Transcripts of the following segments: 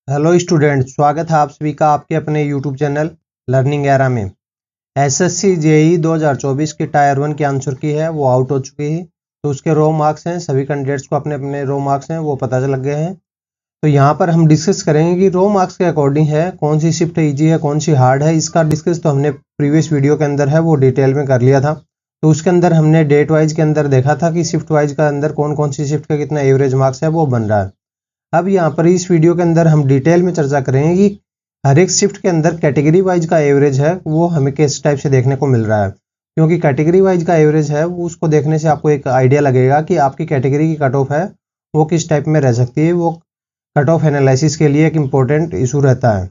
Hello student, स्वागत है आप सभी का आपके अपने यूट्यूब चैनल लर्निंग एरा में। एसएससी जेई 2024 की टायर 1 की आंसर की है वो आउट हो चुकी है। तो उसके रो मार्क्स हैं, सभी कैंडिडेट्स को अपने अपने रो मार्क्स हैं वो पता लग गए हैं। तो यहाँ पर हम डिस्कस करेंगे कि रो मार्क्स के अकॉर्डिंग है कौन सी शिफ्ट ईजी है कौन सी हार्ड है। इसका डिस्कस तो हमने प्रीवियस वीडियो के अंदर है वो डिटेल में कर लिया था। तो उसके अंदर हमने डेट वाइज के अंदर देखा था कि शिफ्ट वाइज का अंदर कौन कौन सी शिफ्ट का कितना एवरेज मार्क्स है वो बन रहा है। अब यहाँ पर इस वीडियो के अंदर हम डिटेल में चर्चा करेंगे कि हर एक शिफ्ट के अंदर कैटेगरी वाइज का एवरेज है वो हमें किस टाइप से देखने को मिल रहा है। क्योंकि कैटेगरी वाइज का एवरेज है वो उसको देखने से आपको एक आइडिया लगेगा कि आपकी कैटेगरी की कट ऑफ है वो किस टाइप में रह सकती है। वो कट ऑफ एनालिसिस के लिए एक इम्पोर्टेंट इशू रहता है।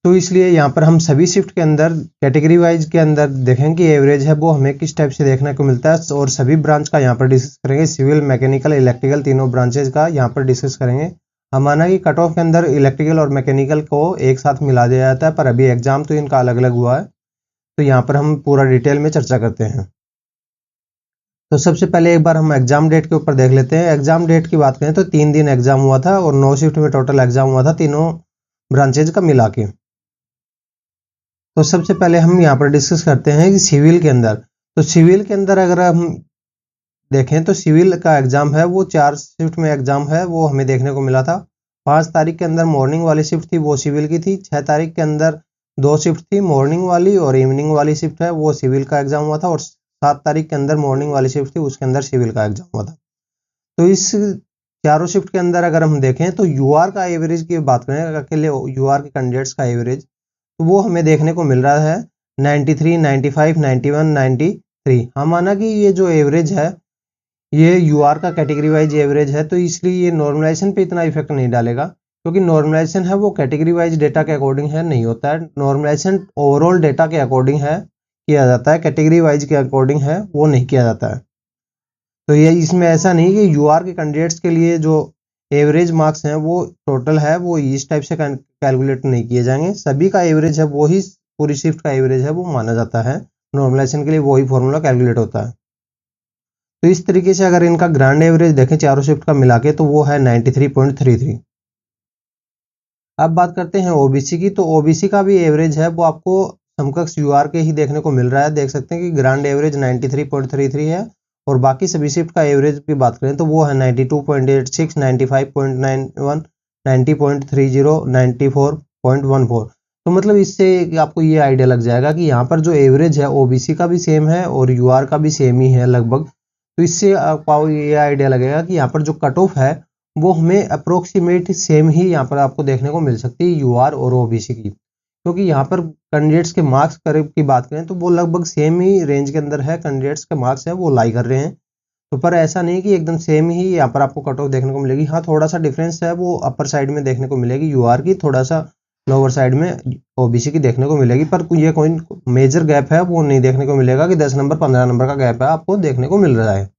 तो इसलिए यहाँ पर हम सभी शिफ्ट के अंदर कैटेगरी वाइज के अंदर देखेंगे कि एवरेज है वो हमें किस टाइप से देखने को मिलता है। और सभी ब्रांच का यहाँ पर डिस्कस करेंगे, सिविल, मैकेनिकल, इलेक्ट्रिकल तीनों ब्रांचेज का यहाँ पर डिस्कस करेंगे। हम माना कि कट ऑफ के अंदर इलेक्ट्रिकल और मैकेनिकल को एक साथ मिला दिया जाता है, पर अभी एग्जाम तो इनका अलग अलग हुआ है। तो यहाँ पर हम पूरा डिटेल में चर्चा करते हैं। तो सबसे पहले एक बार हम एग्जाम डेट के ऊपर देख लेते हैं। एग्जाम डेट की बात करें तो 3 दिन एग्जाम हुआ था और 9 शिफ्ट में टोटल एग्जाम हुआ था तीनों ब्रांचेज का मिला के। तो सबसे पहले हम यहाँ पर डिस्कस करते हैं कि सिविल के अंदर। तो सिविल के अंदर अगर हम देखें तो सिविल का एग्जाम है वो 4 शिफ्ट में एग्जाम है वो हमें देखने को मिला था। 5 तारीख के अंदर मॉर्निंग वाली शिफ्ट थी वो सिविल की थी। 6 तारीख के अंदर 2 शिफ्ट थी, मॉर्निंग वाली और इवनिंग वाली शिफ्ट है वो सिविल का एग्जाम हुआ था। और 7 तारीख के अंदर मॉर्निंग वाली शिफ्ट थी उसके अंदर सिविल का एग्जाम हुआ था। तो इस चारों शिफ्ट के अंदर अगर हम देखें तो यूआर का एवरेज की बात करें, अकेले यूआर के कैंडिडेट्स का एवरेज तो वो हमें देखने को मिल रहा है 93, 95, 91, 93। हम माना कि ये जो एवरेज है ये यूआर का कैटेगरी वाइज एवरेज है, तो इसलिए ये नॉर्मलाइजेशन पे इतना इफेक्ट नहीं डालेगा। क्योंकि नॉर्मलाइजेशन है वो कैटेगरी वाइज डेटा के अकॉर्डिंग है नहीं होता है। नॉर्मलाइजेशन ओवरऑल डेटा के अकॉर्डिंग है किया जाता है, कैटेगरी वाइज के अकॉर्डिंग है वो नहीं किया जाता है। तो ये इसमें ऐसा नहीं कि यूआर के कैंडिडेट्स के लिए जो एवरेज मार्क्स हैं वो टोटल है वो इस टाइप से कैलकुलेट नहीं किए जाएंगे। सभी का एवरेज है वो ही पूरी शिफ्ट का एवरेज है वो माना जाता है। नॉर्मलाइजेशन के लिए वही फॉर्मूला कैलकुलेट होता है। तो इस तरीके से अगर इनका ग्रांड एवरेज देखें चारों शिफ्ट का मिला के तो वो है 93.33। अब बात करते हैं ओबीसी की। तो ओबीसी का भी एवरेज है वो आपको समकक्ष यूआर के ही देखने को मिल रहा है। देख सकते हैं कि ग्रांड एवरेज 93.33 है। और बाकी सभी शिफ्ट का एवरेज की बात करें तो वो है 92.86, 95.91, 90.30, 94.14। तो मतलब इससे आपको ये आइडिया लग जाएगा कि यहाँ पर जो एवरेज है ओबीसी का भी सेम है और यूआर का भी सेम ही है लगभग। तो इससे आपको ये आइडिया लगेगा कि यहाँ पर जो कट ऑफ है वो हमें अप्रोक्सीमेट सेम ही यहाँ पर आपको देखने को मिल सकती है यूआर और ओबीसी की। क्योंकि यहाँ पर कैंडिडेट्स के मार्क्स करीब की बात करें तो वो लगभग सेम ही रेंज के अंदर है, कैंडिडेट्स के मार्क्स है वो लाई कर रहे हैं। तो पर ऐसा नहीं कि एकदम सेम ही यहाँ पर आपको कट ऑफ देखने को मिलेगी। हाँ, थोड़ा सा डिफरेंस है वो अपर साइड में देखने को मिलेगी यूआर की, थोड़ा सा लोअर साइड में ओबीसी की देखने को मिलेगी। पर ये कोई मेजर गैप है वो नहीं देखने को मिलेगा कि 10 नंबर 15 नंबर का गैप है आपको देखने को मिल रहा है।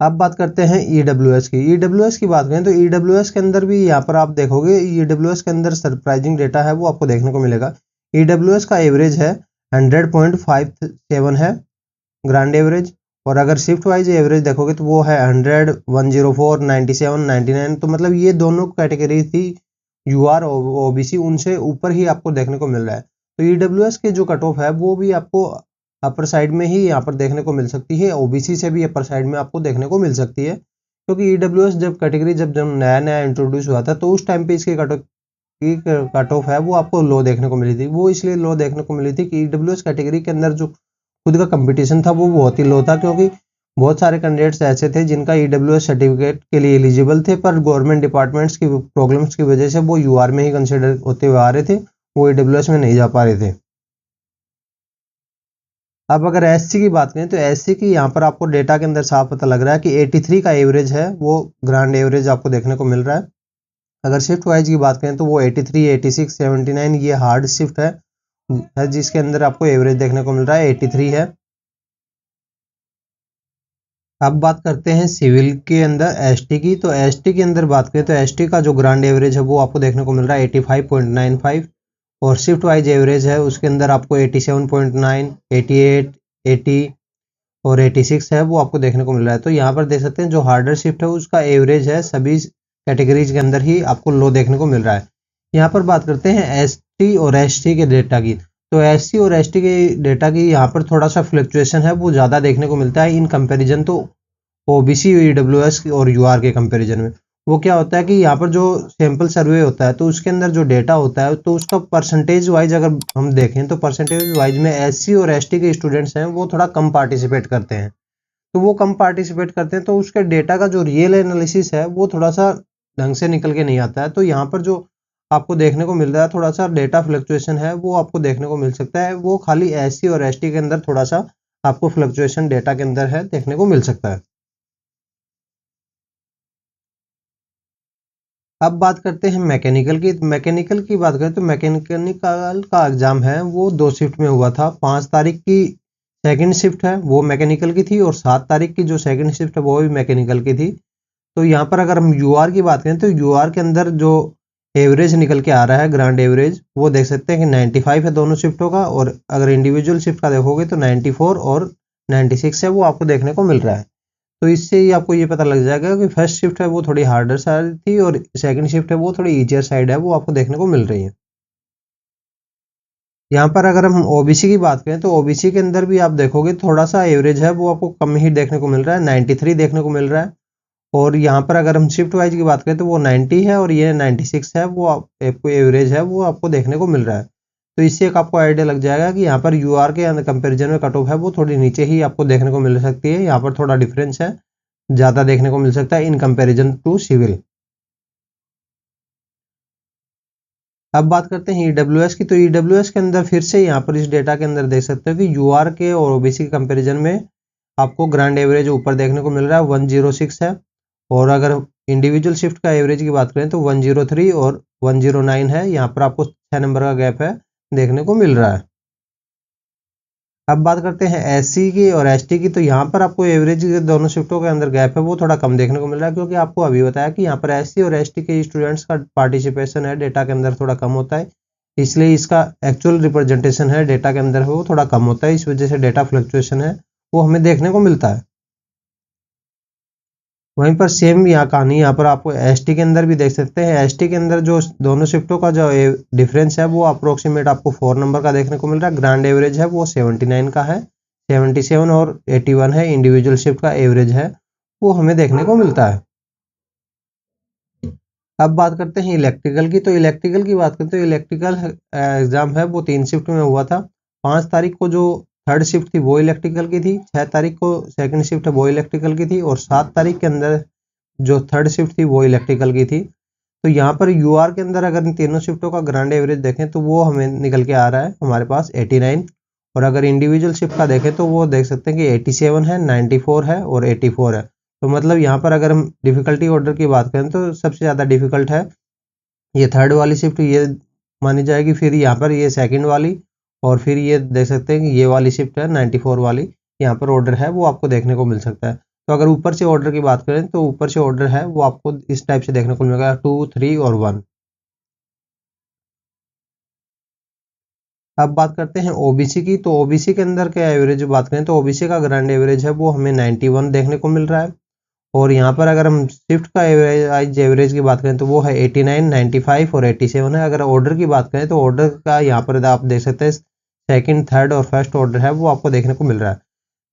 अब बात करते हैं ईडब्ल्यूएस की। ईडब्ल्यूएस की बात करें तो ईडब्ल्यूएस के अंदर भी यहाँ पर आप देखोगे ईडब्ल्यूएस के अंदर सरप्राइजिंग डेटा है वो आपको देखने को मिलेगा। ईडब्ल्यूएस का एवरेज है 100.57 है ग्रांड एवरेज। और अगर शिफ्ट वाइज एवरेज देखोगे तो वो है 100, 104, 97, 99। तो मतलब ये दोनों कैटेगरी थी यूआर और ओबीसी उनसे ऊपर ही आपको देखने को मिल रहा है। तो ईडब्ल्यूएस के जो कट ऑफ है वो भी आपको अपर साइड में ही यहाँ पर देखने को मिल सकती है, ओबीसी से भी अपर साइड में आपको देखने को मिल सकती है। क्योंकि ईडब्ल्यूएस जब कैटेगरी जब नया नया इंट्रोड्यूस हुआ था तो उस टाइम पे इसकी कट ऑफ है वो आपको लो देखने को मिली थी। वो इसलिए लो देखने को मिली थी कि ईडब्ल्यूएस कैटेगरी के अंदर जो खुद का कंपटीशन था वो बहुत ही लो था। क्योंकि बहुत सारे कैंडिडेट्स ऐसे थे जिनका ईडब्ल्यूएस सर्टिफिकेट के लिए एलिजिबल थे, पर गवर्नमेंट डिपार्टमेंट्स की प्रॉब्लम्स की वजह से वो यूआर में ही कंसिडर होते हुए आ रहे थे, वो ईडब्ल्यूएस में नहीं जा पा रहे थे। अब अगर एससी की बात करें तो एससी की यहाँ पर आपको डेटा के अंदर साफ पता लग रहा है कि 83 का एवरेज है वो ग्रांड एवरेज आपको देखने को मिल रहा है। अगर शिफ्ट वाइज की बात करें तो वो 83, 86, 79 ये हार्ड शिफ्ट है जिसके अंदर आपको एवरेज देखने को मिल रहा है 83 है। अब बात करते हैं सिविल के अंदर एसटी की। तो एसटी के अंदर बात करें तो एसटी का जो ग्रांड एवरेज है वो आपको देखने को मिल रहा है 85.95। और शिफ्ट वाइज एवरेज है उसके अंदर आपको 87.9, 88, 80 और 86 है वो आपको देखने को मिल रहा है। तो यहाँ पर देख सकते हैं जो हार्डर शिफ्ट है उसका एवरेज है सभी कैटेगरीज के अंदर ही आपको लो देखने को मिल रहा है। यहाँ पर बात करते हैं एसटी और एसटी के डेटा की। तो एससी और एसटी के डेटा की यहाँ पर थोड़ा सा फ्लक्चुएशन है वो ज़्यादा देखने को मिलता है इन कंपैरिजन तो ओबीसी, ईडब्ल्यूएस और यूआर के कंपैरिजन में। वो क्या होता है कि यहाँ पर जो सैंपल सर्वे होता है तो उसके अंदर जो डेटा होता है तो उसका परसेंटेज वाइज अगर हम देखें तो परसेंटेज वाइज में एससी और एसटी के स्टूडेंट्स हैं वो थोड़ा कम पार्टिसिपेट करते हैं। तो वो कम पार्टिसिपेट करते हैं तो उसके डेटा का जो रियल एनालिसिस है वो थोड़ा सा ढंग से निकल के नहीं आता है। तो यहाँ पर जो आपको देखने को मिल रहा है थोड़ा सा डेटा फ्लक्चुएशन है वो आपको देखने को मिल सकता है। वो खाली एससी और एसटी के अंदर थोड़ा सा आपको फ्लक्चुएशन डेटा के अंदर है देखने को मिल सकता है। अब बात करते हैं मैकेनिकल की। मैकेनिकल की बात करें तो मैकेनिकल का एग्जाम है वो 2 शिफ्ट में हुआ था। 5 तारीख की सेकंड शिफ्ट है वो मैकेनिकल की थी और 7 तारीख की जो सेकंड शिफ्ट है वो भी मैकेनिकल की थी। तो यहाँ पर अगर हम यूआर की बात करें तो यूआर के अंदर जो एवरेज निकल के आ रहा है ग्रांड एवरेज वो देख सकते हैं कि 95 है दोनों शिफ्टों का। और अगर इंडिविजुअल शिफ्ट का देखोगे तो 94 और 96 है वो आपको देखने को मिल रहा है। तो इससे ही आपको ये पता लग जाएगा कि फर्स्ट शिफ्ट है वो थोड़ी हार्डर साइड थी और सेकंड शिफ्ट है वो थोड़ी इजियर साइड है वो आपको देखने को मिल रही है। यहाँ पर अगर हम ओबीसी की बात करें तो ओबीसी के अंदर भी आप देखोगे थोड़ा सा एवरेज है वो आपको कम ही देखने को मिल रहा है, 93 देखने को मिल रहा है। और यहाँ पर अगर हम शिफ्ट वाइज की बात करें तो वो 90 है और ये 96 है वो आपको एवरेज है वो आपको देखने को मिल रहा है। तो इससे एक आपको आइडिया लग जाएगा कि यहाँ पर यूआर के कंपेरिजन में कट ऑफ है वो थोड़ी नीचे ही आपको देखने को मिल सकती है। यहाँ पर थोड़ा डिफरेंस है, ज़्यादा देखने को मिल सकता है इन कंपैरिजन टू सिविल। अब बात करते हैं ईडब्ल्यूएस की। तो ईडब्ल्यूएस के अंदर फिर से यहाँ पर इस डेटा के अंदर देख सकते हो कि यूआर के और ओबीसी के कंपैरिजन में आपको ग्रांड एवरेज ऊपर देखने को मिल रहा है 106 है। और अगर इंडिविजुअल शिफ्ट का एवरेज की बात करें तो 103 और 109 है। यहाँ पर आपको 6 नंबर का गैप है देखने को मिल रहा है। अब बात करते हैं एससी की और एसटी की। तो यहाँ पर आपको एवरेज दोनों शिफ्टों के अंदर गैप है वो थोड़ा कम देखने को मिल रहा है क्योंकि आपको अभी बताया कि यहाँ पर एससी और एसटी के स्टूडेंट्स का पार्टिसिपेशन है डेटा के अंदर थोड़ा कम होता है, इसलिए इसका एक्चुअल रिप्रेजेंटेशन है डेटा के अंदर है वो थोड़ा कम होता है। इस वजह से डेटा फ्लक्चुएशन है वो हमें देखने को मिलता है। वहीं पर सेम यहाँ कहानी यहाँ पर आपको एसटी के अंदर भी देख सकते हैं। एसटी के अंदर जो दोनों शिफ्टों का जो डिफरेंस है वो अप्रोक्सीमेट आपको 4 नंबर का देखने को मिल रहा है। ग्रांड एवरेज है वो 79 का है, 77 और 81 है इंडिविजुअल शिफ्ट का एवरेज है वो हमें देखने को मिलता है। अब बात करते हैं इलेक्ट्रिकल की। तो इलेक्ट्रिकल की बात करते हैं तो इलेक्ट्रिकल एग्जाम है वो 3 शिफ्ट में हुआ था। 5 तारीख को जो थर्ड शिफ्ट थी वो इलेक्ट्रिकल की थी, 6 तारीख को सेकंड शिफ्ट है वो इलेक्ट्रिकल की थी और 7 तारीख के अंदर जो थर्ड शिफ्ट थी वो इलेक्ट्रिकल की थी। तो यहाँ पर यूआर के अंदर अगर इन तीनों शिफ्टों का ग्रांड एवरेज देखें तो वो हमें निकल के आ रहा है हमारे पास 89। और अगर इंडिविजुअल शिफ्ट का देखें तो वो देख सकते हैं कि 87 है, 94 है और 84 है। तो मतलब यहाँ पर अगर हम डिफिकल्टी ऑर्डर की बात करें तो सबसे ज़्यादा डिफिकल्ट है ये थर्ड वाली शिफ्ट ये मानी जाएगी, फिर यहाँ पर ये सेकंड वाली और फिर ये देख सकते हैं कि ये वाली शिफ्ट है 94 वाली यहाँ पर ऑर्डर है वो आपको देखने को मिल सकता है। तो अगर ऊपर से ऑर्डर की बात करें तो ऊपर से ऑर्डर है वो आपको इस टाइप से देखने को मिलेगा 2, 3 और 1। अब बात करते हैं ओबीसी की। तो ओबीसी के अंदर क्या एवरेज बात करें तो ओबीसी का ग्रांड एवरेज है वो हमें 91 देखने को मिल रहा है। और यहाँ पर अगर हम शिफ्ट का एवरेज की बात करें तो वो है 89, 95 और 87 है। अगर ऑर्डर की बात करें तो ऑर्डर का यहाँ पर आप देख सकते हैं सेकंड, थर्ड और फर्स्ट ऑर्डर है वो आपको देखने को मिल रहा है।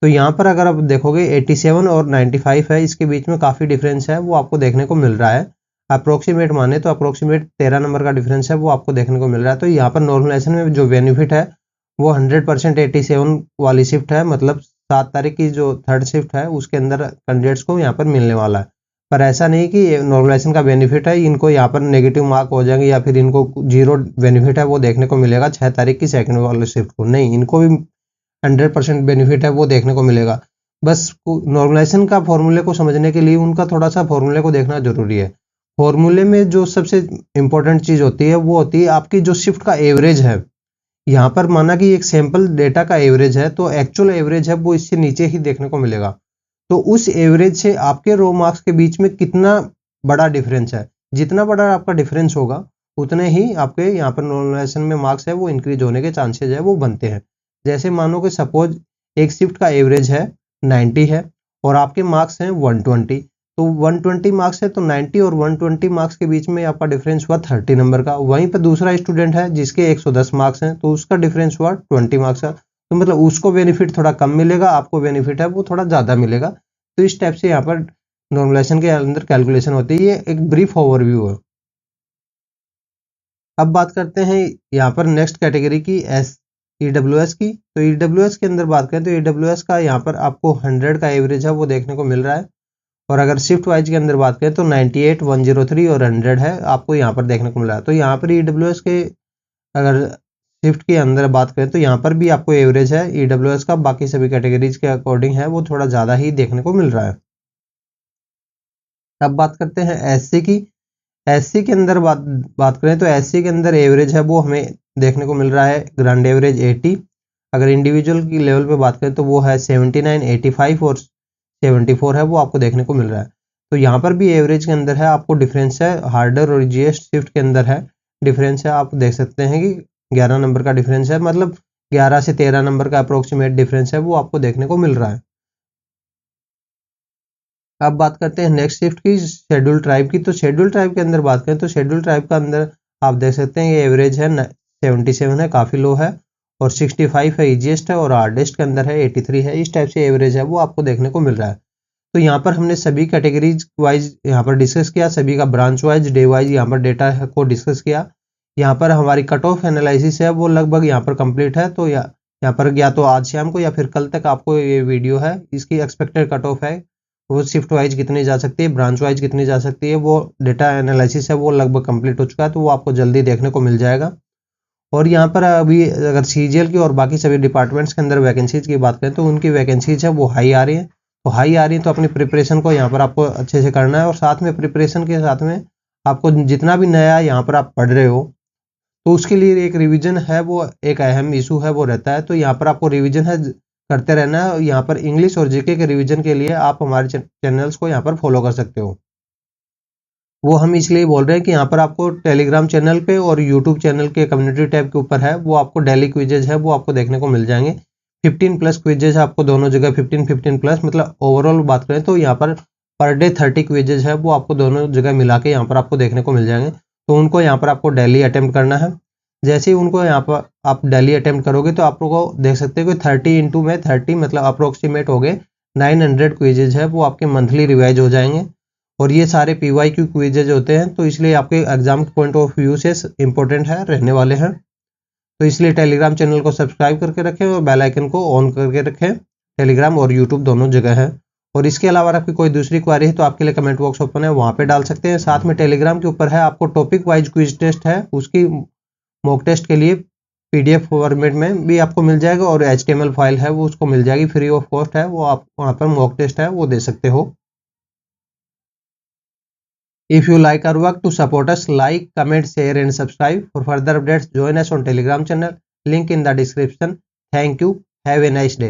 तो यहाँ पर अगर आप देखोगे 87 और 95 है इसके बीच में काफ़ी डिफरेंस है वो आपको देखने को मिल रहा है। अप्रोक्सीमेट माने तो अप्रोक्सीमेट 13 नंबर का डिफरेंस है वो आपको देखने को मिल रहा है। तो यहाँ पर नॉर्मलाइजेशन में जो बेनिफिट है वो 100% 87 वाली शिफ्ट है, मतलब 7 तारीख की जो थर्ड शिफ्ट है उसके अंदर कैंडिडेट्स को यहाँ पर मिलने वाला है। पर ऐसा नहीं कि नॉर्मलाइजेशन का बेनिफिट है इनको यहाँ पर नेगेटिव मार्क हो जाएंगे या फिर इनको जीरो बेनिफिट है वो देखने को मिलेगा 6 तारीख की सेकंड वाले शिफ्ट को, नहीं, इनको भी 100% बेनिफिट है वो देखने को मिलेगा। बस नॉर्मलाइजेशन का फॉर्मूले को समझने के लिए उनका थोड़ा सा फॉर्मूले को देखना जरूरी है। फॉर्मूले में जो सबसे इंपॉर्टेंट चीज़ होती है वो होती है आपकी जो शिफ्ट का एवरेज है। यहाँ पर माना कि एक सैंपल डेटा का एवरेज है तो एक्चुअल एवरेज है वो इससे नीचे ही देखने को मिलेगा। तो उस एवरेज से आपके रो मार्क्स के बीच में कितना बड़ा डिफरेंस है, जितना बड़ा आपका डिफरेंस होगा उतने ही आपके यहाँ पर नॉर्मलाइजेशन में मार्क्स है वो इंक्रीज होने के चांसेज है वो बनते हैं। जैसे मानो कि सपोज एक शिफ्ट का एवरेज है 90 है और आपके मार्क्स हैं 120, तो 120 मार्क्स है तो 90 और 120 मार्क्स के बीच में आपका डिफरेंस हुआ 30 नंबर का। वहीं पर दूसरा स्टूडेंट है जिसके 110 मार्क्स हैं तो उसका डिफरेंस हुआ 20 मार्क्स का। तो मतलब उसको बेनिफिट थोड़ा कम मिलेगा, आपको बेनिफिट है वो थोड़ा ज़्यादा मिलेगा। तो इस टाइप से यहाँ पर नॉर्मलाइजेशन के अंदर कैलकुलेशन होती है। ये एक ब्रीफ ओवरव्यू है। अब बात करते हैं यहाँ पर नेक्स्ट कैटेगरी की EWS की। तो EWS के अंदर बात करें तो EWS का यहाँ पर आपको 100 का एवरेज है वो देखने को मिल रहा है। और अगर शिफ्ट वाइज के अंदर बात करें तो 98, 103 और 100 है आपको यहाँ पर देखने को मिल रहा है। तो यहाँ पर EWS के अगर शिफ्ट के अंदर बात करें तो यहाँ पर भी आपको एवरेज है EWS का बाकी सभी कैटेगरीज के अकॉर्डिंग है वो थोड़ा ज़्यादा ही देखने को मिल रहा है। अब बात करते हैं SC की। SC के अंदर बात करें तो SC के अंदर एवरेज है वो हमें देखने को मिल रहा है ग्रांड एवरेज 80। अगर इंडिविजुअल की लेवल पे बात करें तो वो है 79, 85 और 74 है वो आपको देखने को मिल रहा है। तो यहाँ पर भी एवरेज के अंदर है आपको डिफरेंस है, हार्डर और ईजीएस्ट शिफ्ट के अंदर है डिफरेंस है। आप देख सकते हैं कि 11 नंबर का डिफरेंस है, मतलब 11 से 13 नंबर का अप्रोक्सीमेट डिफरेंस है वो आपको देखने को मिल रहा है। अब बात करते हैं नेक्स्ट शिफ्ट की, शेड्यूल ट्राइब की। तो शेड्यूल ट्राइब के अंदर बात करें तो शेड्यूल ट्राइब का अंदर आप देख सकते हैं ये एवरेज है 77 है, काफ़ी लो है। और 65 है ईजीएस्ट है और हार्डेस्ट के अंदर है 83 है। इस टाइप से एवरेज है वो आपको देखने को मिल रहा है। तो यहाँ पर हमने सभी कैटेगरीज वाइज यहाँ पर डिस्कस किया, सभी का ब्रांच वाइज डे वाइज यहाँ पर डेटा को डिस्कस किया। यहाँ पर हमारी कट ऑफ एनालिसिस है वो लगभग यहाँ पर कंप्लीट है। तो यहाँ पर या तो आज शाम को या फिर कल तक आपको ये वीडियो है इसकी एक्सपेक्टेड कट ऑफ है वो शिफ्ट वाइज कितनी जा सकती है, ब्रांच वाइज कितनी जा सकती है, वो डेटा एनालिसिस है वो लगभग कंप्लीट हो चुका है। तो वो आपको जल्दी देखने को मिल जाएगा। और यहाँ पर अभी अगर सीजीएल की और बाकी सभी डिपार्टमेंट्स के अंदर वैकेंसीज की बात करें तो उनकी वैकेंसीज है वो हाई आ रही है। तो हाई आ रही है तो अपनी प्रिपरेशन को यहाँ पर आपको अच्छे से करना है। और साथ में प्रिपरेशन के साथ में आपको जितना भी नया यहाँ पर आप पढ़ रहे हो तो उसके लिए एक रिवीजन है वो एक अहम इशू है वो रहता है। तो यहाँ पर आपको रिवीजन है करते रहना है। यहाँ पर इंग्लिश और जीके के रिवीजन के लिए आप हमारे चैनल्स को यहाँ पर फॉलो कर सकते हो। वो हम इसलिए बोल रहे हैं कि यहाँ पर आपको टेलीग्राम चैनल पे और यूट्यूब चैनल के कम्युनिटी टैब के ऊपर है वो आपको डेली क्विजेज है वो आपको देखने को मिल जाएंगे। 15 प्लस क्विजेज है आपको दोनों जगह 15 प्लस, मतलब ओवरऑल बात करें तो यहाँ पर पर डे 30 क्विजेज है वो आपको दोनों जगह मिला के यहाँ पर आपको देखने को मिल जाएंगे। तो उनको यहाँ पर आपको डेली अटेम्प्ट करना है। जैसे ही उनको यहाँ पर आप डेली अटेम्प्ट करोगे तो आप लोगों को देख सकते हो कि 30 इंटू में 30 मतलब अप्रोक्सीमेट हो गए 900 क्विजेज है वो आपके मंथली रिवाइज हो जाएंगे। और ये सारे PYQ क्विजेज होते हैं तो इसलिए आपके एग्जाम के पॉइंट ऑफ व्यू से इंपॉर्टेंट है रहने वाले हैं। तो इसलिए टेलीग्राम चैनल को सब्सक्राइब करके रखें और बेल आइकन को ऑन करके रखें। टेलीग्राम और यूट्यूब दोनों जगह है। और इसके अलावा आपकी कोई दूसरी क्वारी है तो आपके लिए कमेंट बॉक्स ओपन है, वहाँ पे डाल सकते हैं। साथ में टेलीग्राम के ऊपर है आपको टॉपिक वाइज क्विज टेस्ट है, उसकी मॉक टेस्ट के लिए PDF फॉर्मेट में भी आपको मिल जाएगा और HTML फाइल है वो उसको मिल जाएगी, फ्री ऑफ कॉस्ट है वो। आप वहाँ पर मॉक टेस्ट है वो दे सकते हो। If you like our work, to support us, like, comment, share and subscribe. For further updates, join us on Telegram channel. Link in the description. Thank you. Have a nice day.